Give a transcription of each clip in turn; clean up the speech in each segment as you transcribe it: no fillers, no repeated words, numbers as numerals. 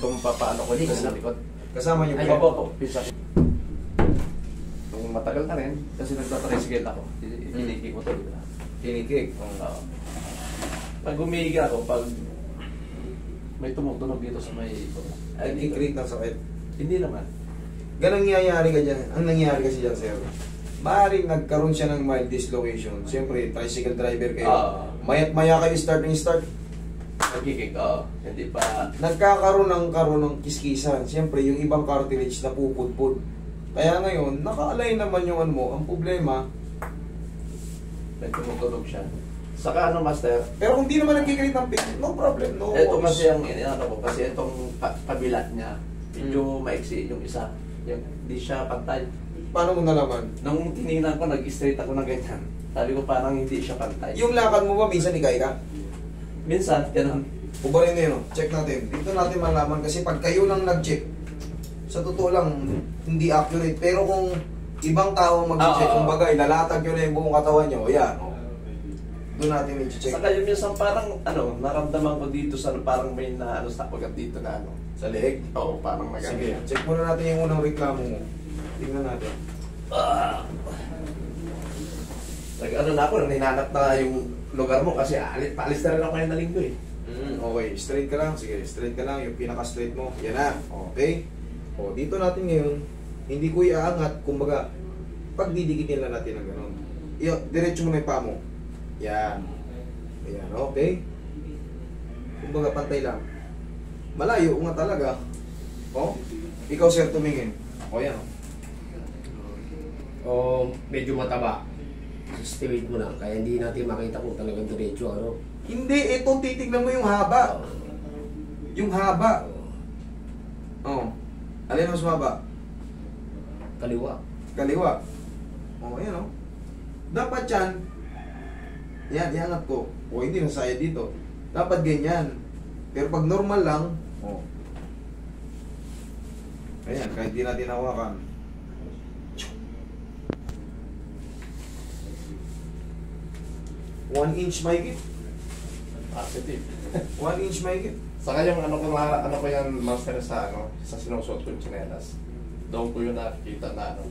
Itong papaano ko dito sa likod. Kasama niyo Ay, po. opo, pisa. Nung matagal na rin, kasi nagtatricycle ako. Tiniki ko to. Kinikik. Oo. Pag humihiga ako, pag may tumutunog dito sa may... Ay, kinikik ng sakit. Hindi naman. Ganang nangyayari ka dyan. Ang nangyayari kasi dyan, sir. Maaaring nagkaroon siya ng mild dislocation. Siyempre, tricycle driver kayo. Mayat maya kayo start. Nagkikik, oo. Hindi pa... Nagkakaroon ng kiskisan. Siyempre, yung ibang cartilage na pupudpud. Kaya ngayon, naka-align naman yung ano mo. Ang problema, may tumutunog siya. Saka ano, master? pero kung di naman nagkikreate ng pain, no problem, no Ito worries. kasi ang ano ko, kasi itong kabila niya, medyo maiksi yung isa. Yung, di siya pantay. Paano mo nalaman? Nung tinignan ko, nag-straight ako na ganyan. Sabi ko parang hindi siya pantay. Yung lakad mo ba, minsan ikay ka? Minsan, ganun. Ubarin na yun, no? Check natin. Dito natin malaman kasi pag kayo lang nag-check, sa totoo lang, hindi accurate. Pero kung ibang tao mag-check, kumbaga, ilalatag nyo na yung buong katawan nyo, yan, no? Doon natin i-check. Saka yung minsan parang, naramdaman ko dito sa parang may na, sa pagkat dito na, Sa leeg? Oo, parang Sige, check muna natin yung unang reklamo mo. Tingnan natin. Nag-ano na ako, ninanap na yung lugar mo kasi paalis na rin ako ngayon na linggo eh. Okay, straight ka lang. Sige, straight ka lang. Yung pinaka-straight mo. Yan na. Okay? O, dito natin ngayon, hindi ko iaangat. Kumbaga, pag didikitin lang natin ng gano'n. Diretso mo na yung paa mo. Yan. Ayan, okay? Kumbaga, pantay lang. Malayo nga talaga. O, ikaw sir, tumingin. O, yan o. O medyo mataba. Straight mo lang, kaya hindi natin makita kung talagang diretso ano. Hindi, ito titignan mo yung haba. Yung haba. Oh. Alin mas haba? Kaliwa. Kaliwa. Oh, ayan oh. Dapat yan. Yan, iangat ko. O, hindi nasaya dito. Dapat ganyan. Pero pag normal lang, oh. Ayan, kahit di natin hawakan. One inch mahigit. Positive. 1 inch mahigit. Saka yung ano ko yan, master, sa sinusuot ko yung tsinelas. Doon ko yung nakikita na ano.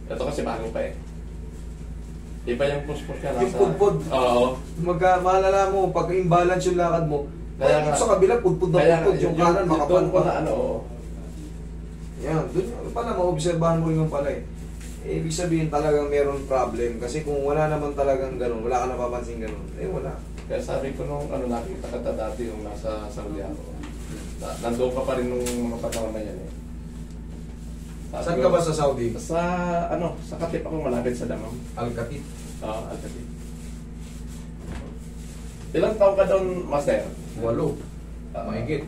Ito kasi bago pa eh. Iba yung push-push ka Yung pudpud. Oo. Maalala mo, pag imbalance yung lakad mo, Kaya dito nga. sa kabila, pudpud na Kaya pudpud. Yung kanan, makapal doon ko pa. na ano, oo. Yan, doon pala, maobserbahan mo yung pala eh. Ibig sabihin talagang meron problem. Kasi kung wala naman talagang ganun, wala ka napapansin ganun, eh wala. Kaya sabi ko nung nakita ka dati yung nasa Saudi ako. Nandoon ka pa rin nung mga panahon na yan eh. Saan ka ba sa Saudi? Sa sa Katip ako, malapit sa Damam. Al-Katip. Oo, Al-Katip. Ilang taon ka doon, master? 8. Mahigit.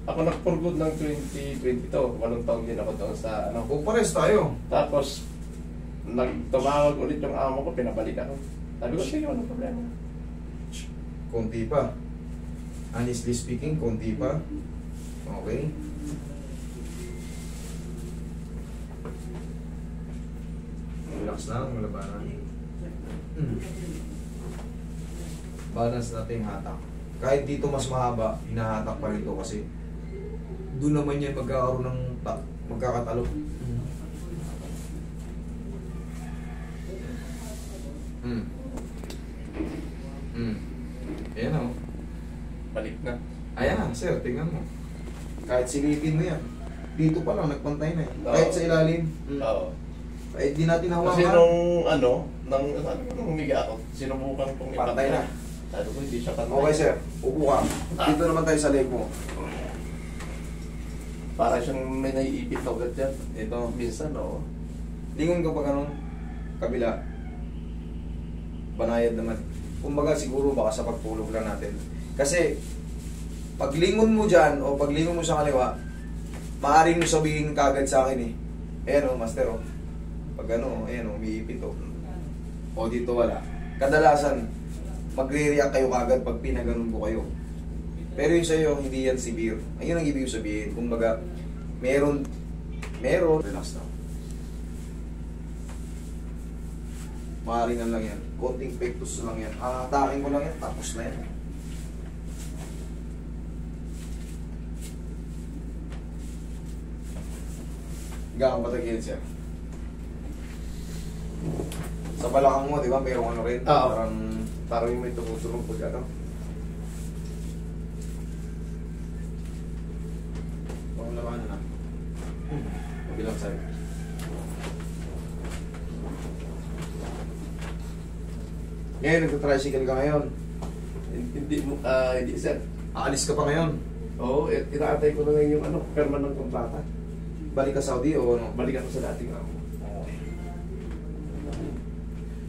Ako nag-for-good ng 2022. 8 taon din ako doon sa O pares tayo. Tapos, tumawag ulit yung amo ko, pinabalik ako. Sabi ko, sige, walang problema. Konti pa. Honestly speaking, konti pa. Okay. Relax lang, malabanan. Balance natin yung hatak. Kahit dito mas mahaba, hinahatak pa rin ito kasi doon naman yan magkakaroon ng magkakatalo. Ayan o. Balik na. Ayan, sir, tingnan mo. Kahit silipin mo yan. Dito pa lang, nagpantay na eh. Oo. Kahit sa ilalim. Oo. Kahit di natin hawakan. Kasi nung nung humiga ako, sinubukan kong Pantay na. Sabi ko, hindi siya pantay. Okay, sir. Upo ka. Dito naman tayo sa leg mo. Para siyang may naiipit na ugat yan. Ito. Minsan, oo. Lingon ka pa ganun. Kabila. Banayad naman. Kumbaga siguro baka sa pagtulog lang natin. Kasi pag lingon mo dyan o pag lingon mo sa kaliwa, maaaring mo sabihin kagad sa akin eh. Ayan o, master o. Pag ano, ayan o, umiipit o. O dito wala. Kadalasan, magre-react kayo kagad pag pinaganon ko kayo. Pero yung sa'yo, hindi yan severe. Ayun ang ibig sabihin. Kumbaga, meron, relax na. Maaaring lang yan. Konting pectus lang yan. Atakin ko lang yan, tapos na yan. Gaang patagilid siya. Sa balakang mo, di ba, mayroong ano rin? Oo. Parang Parang may tumutulong po dyan, no? labanan na. Bilang sa'yo. Ngayon, nagta-tricycle ka ngayon. Hindi sir. Aalis ka pa ngayon. Oo, inaantay ko na ngayon yung ano, permanent kontrata. Balik ka Saudi o ano? Balik ako sa dating ako.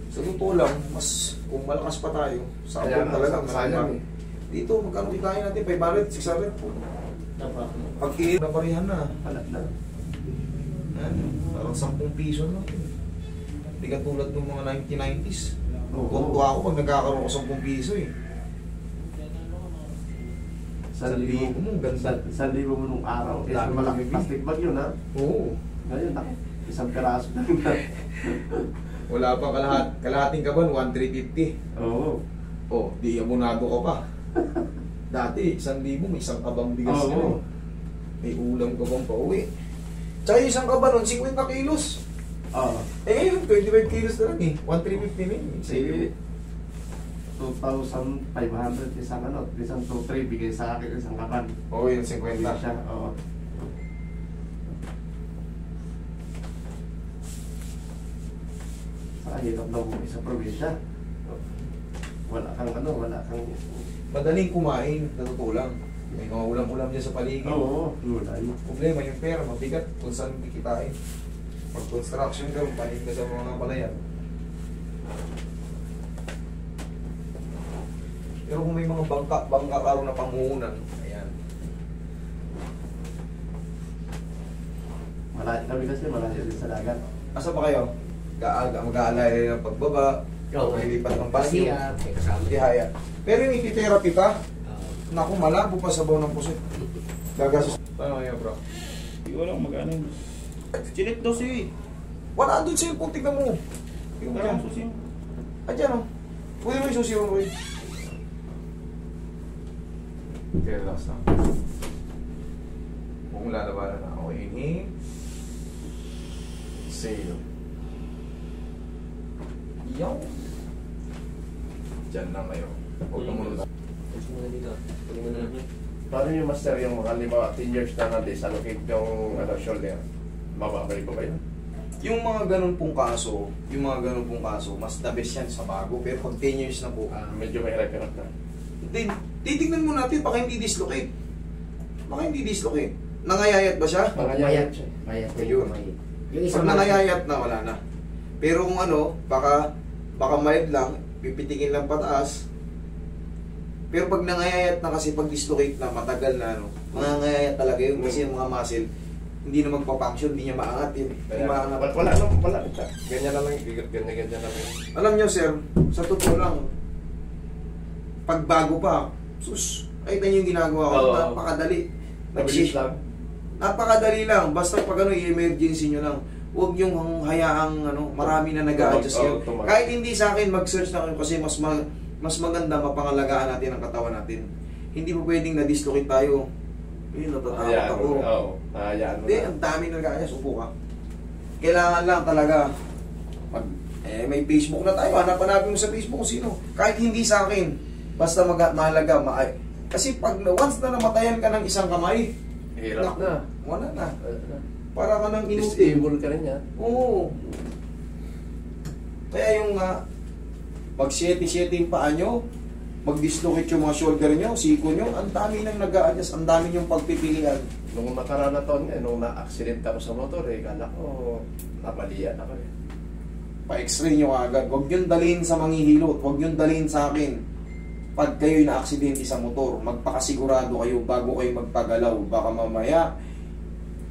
Sa totoo lang, mas kung malakas pa tayo, sa Kaya abroad nga, talaga, sayang eh. Dito, magkano kitain natin? 500, 600? Pag naparihan na. Alat na. Parang 10 piso na. Hindi ka tulad ng mga 1990s. Oo. Tuwa ako pag nagkakaroon ko 10 piso eh. 1,000 mo, ganda. 1,000 mo nung araw. Dami Dami malaki ng plastic bag yun, ha? Oo. Ngayon, ako, isang peraso lang na. Wala pa kalahating kaban, 1,350. Oo. Oh, di abonado ka pa. Dati, 1,000 may isang kabang bigas Oo. ka eh. May ulam ka bang pauwi. Tsaka yung isang kaban nun, 50 kilos. Oo. Eh ngayon, 25 kilos na lang eh. 1,350 na yun. Sige. 2,500 isang ano, isang 2,300 bigay sa akin isang kapan. Oo, yung Hindi 50. siya, oo. Saka hirap daw bumili sa probinsya. Wala kang ano, wala kang... Madaling kumain, na totoo lang. May mga ulam-ulam dyan sa paligid. Oo, gulay. Problema yung pera, mabigat kung saan kikitain. Pag construction ka, panig ka sa mga palayan. Pero kung may mga bangka araw na pangunan, ayan. Malayo kami kasi, malayo din sa dagat. Asa pa kayo? Mag-aalala ng pagbaba, maglilipat ng banyo, May kasama. tihaya. Pero yung iti-therapy pa, naku, malabo pa sa buong ng puso. Gagasos. Paano kayo, bro? Hindi ko lang mag-ano. Chilit daw siya eh. Wala doon sa'yo, kung tignan mo. Tignan mo Parang dyan. susi. Adyan o. Pwede mo yung susi mo, Roy. Okay, relax na. Huwag mo lalabanan na. Okay, inhale. Exhale. Yaw. Diyan lang kayo. Huwag na muna. Gusto mo na dito. Pwede mo na lang. Paano yung master yung mga 10 years na na-disalocate yung ano, shoulder? Mababalik ko ba yun? Yung mga ganun pong kaso, mas the best yan sa bago. Pero pag 10 years na po, Medyo may hirap na. then, titignan mo natin, baka hindi dislocate. Baka hindi dislocate. Nangayayat ba siya? Mangayayat siya. Mayat ko Ayun. yung yung Pag isang nangayayat na, wala na. Pero kung ano, baka mild lang, pipitikin lang pataas. Pero pag nangayayat na kasi, pag dislocate na, matagal na, ano, mangangayayat talaga yun kasi yung mga muscle, hindi na magpa-function, hindi niya maangat yun. Hindi maangat. Wala. Ganyan na lang, ganyan na lang. Alam niyo, sir, sa totoo lang, pag bago pa, sus, ay niyo yung ginagawa ko, Oo. napakadali. Mabilis lang. Napakadali lang, basta pag ano, i-emergency nyo lang. Huwag yung hayaang ano, marami na nag-a-adjust kayo. Kahit hindi sa akin, mag-search na kayo kasi mas maganda mapangalagaan natin ang katawan natin. Hindi po pwedeng na-dislocate tayo. Yun, natatakot Hayaan ako. mo. Oo. Hayaan mo Hindi, na. ang dami na nag-a-adjust. Upo ka. Kailangan lang talaga, may Facebook na tayo, hanap-hanapin mo sa Facebook kung sino. Kahit hindi sa akin, basta mahalaga, kasi pag once na namatayan ka ng isang kamay, Hirap naku, na. wala na. Para ka nang inutil. Disable ka rin yan. Oo. Kaya yung mag-7-7 yung paa nyo, mag-dislocate yung mga shoulder nyo, siko nyo, ang dami nang nag-a-adjust, ang dami yung pagpipilian. Nung nakaraan na taon nga, nung na-accident ako sa motor, kala ko, napalian ako eh. Pa-x-ray nyo agad. Huwag nyo dalhin sa manghihilot, huwag nyo dalhin sa akin. Pag kayo'y na-aksidente sa motor, magpakasigurado kayo bago kayo magpagalaw. Baka mamaya,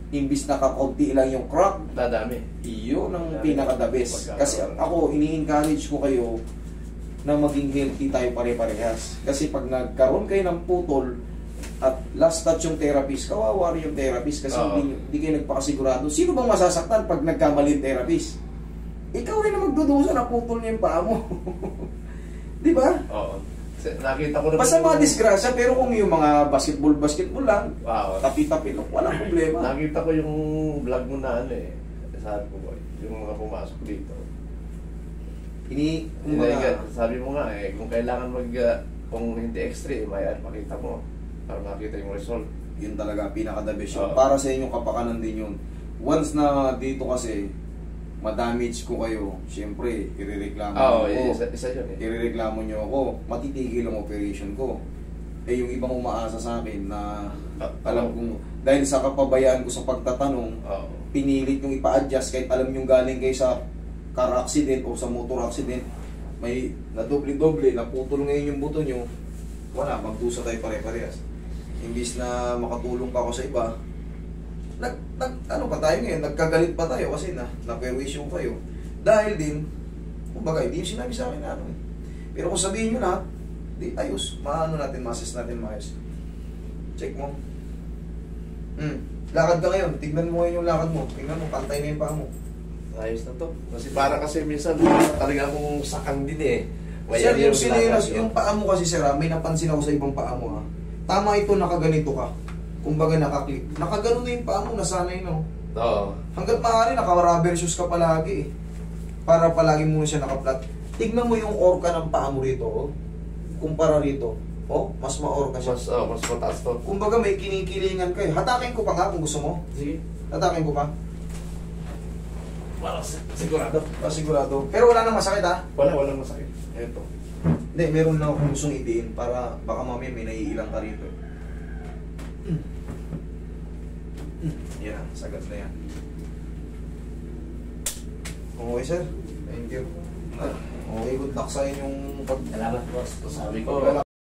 imbis na kakaunti lang yung crack, Dadami. iyon ang pinaka-the best. Kasi ako, ini-encourage ko kayo na maging healthy tayo pare-parehas. Kasi pag nagkaroon kayo ng putol at last touch yung therapist, kawawa rin yung therapist kasi hindi kayo nagpakasigurado. Sino bang masasaktan pag nagkamali yung therapist? Ikaw rin na magdudusa na putol niya yung paa mo. Di ba? Oo. Nakita ko naman. Basta mga disgrasya, pero kung yung mga basketball lang, Wow. tapi-tapi lang, walang problema. Nakita ko yung vlog mo na ano eh. Sabi ko boy, yung mga pumasok dito. Sabi mo nga eh, kung kailangan kung hindi extreme, ay pakita mo para makita yung result. Yun talaga, pinaka-the best yun. Oo. Para sa inyong kapakanan din yun. Once na dito kasi, ma-damage ko kayo, siyempre, irereklamo Oo, nyo ako. isa yun eh. Irereklamo nyo ako, matitigil ang operation ko. Eh yung ibang umaasa sa akin na alam kong, dahil sa kapabayaan ko sa pagtatanong, Oo. pinilit yung ipa-adjust kahit alam yung galing kayo sa car accident o sa motor accident, may nadoble-doble, naputol ngayon yung buto nyo, wala, magdusa tayo pare-parehas. Imbis na makatulong pa ako sa iba, ano pa tayo ngayon, nagkagalit pa tayo kasi na-perwisyo kayo. Dahil din, kumbaga, hindi yung sinabi sa akin na ano eh. Pero kung sabihin nyo lahat, di ayos, maano natin, ma-assess natin maayos. Check mo. Lakad ka ngayon, tignan mo ngayon yung lakad mo. Tignan mo, pantay na yung paa mo. Ayos na to. Kasi para kasi minsan talaga akong sakang din eh. Sir, yung sinelas, lakad, yung paa mo kasi sir, may napansin ako sa ibang paa mo ha. Tama ito, nakaganito ka. Kumbaga nakaklik. Nakagano na yung paa mo, nasanay na. Oo. Hanggat maaari, naka-rubber shoes ka palagi eh. Para palagi mo siya naka-flat. Tignan mo yung orka ng paa mo rito, oh. Kumpara rito. Oh, mas ma-orka siya. Mas mataas to. Kumbaga may kinikilingan ka eh. Hatakin ko pa nga kung gusto mo. Sige. Hatakin ko pa. Para sigurado. Sigurado. Pero wala nang masakit ha. Walang masakit. Ito. Hindi, meron na akong gustong idiin para baka mamaya may naiilang ka rito. Yan, sagat na yan. Okay sir, thank you. Okay, good luck sa inyong pag... Salamat boss. Sabi ko,